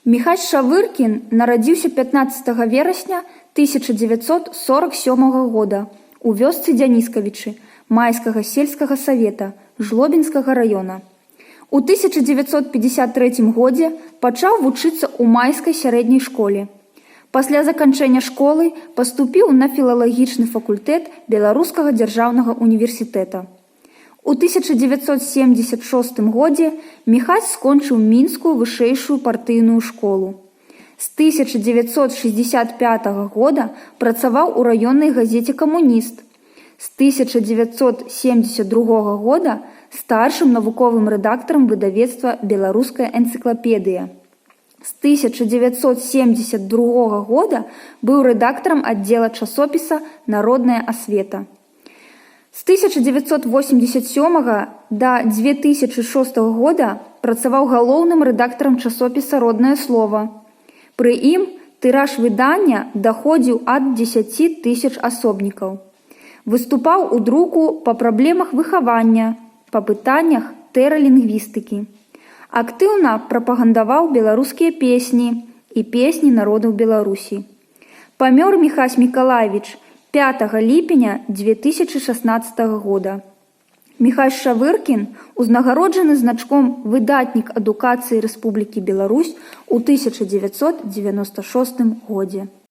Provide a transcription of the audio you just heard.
Міхась Шавыркін нарадзіўся 15 верасня 1947 года у вёсцы Дзяніскавічы Майскага сельскага савета Жлобінскага района. У 1953 годзе пачаў вучыцца ў Майскай сярэдняй школе. Пасля заканчэння школы паступіў на філалагічны факультэт Беларускага дзяржаўнага універсітэта. У 1976 годзе Міхась скончыў мінскую вышэйшую партыйную школу. З 1965 года працаваў у раённай газеце «Камуніст». З 1972 года старшым навуковым рэдактарам выдавецтва «Беларуская энцыклапедыя». З 1972 года быў рэдактарам аддзела часопіса «Народная асвета». З 1987 да 2006 года працаваў галоўным рэдактарам часопіса «Роднае слова». Пры ім тыраж выдання даходзіў ад 10 000 асобнікаў. Выступаў у друку па праблемах выхавання, па пытаннях тэралінгвістыкі. Актыўна прапагандаваў беларускія песні і песні народаў Беларусі. Памёр Міхась Мікалаевіч 5 ліпеня 2016 года. Міхась Шавыркін узнагароджаны значком «Выдатнік адукацыі Рэспублікі Беларусь» у 1996 годзе.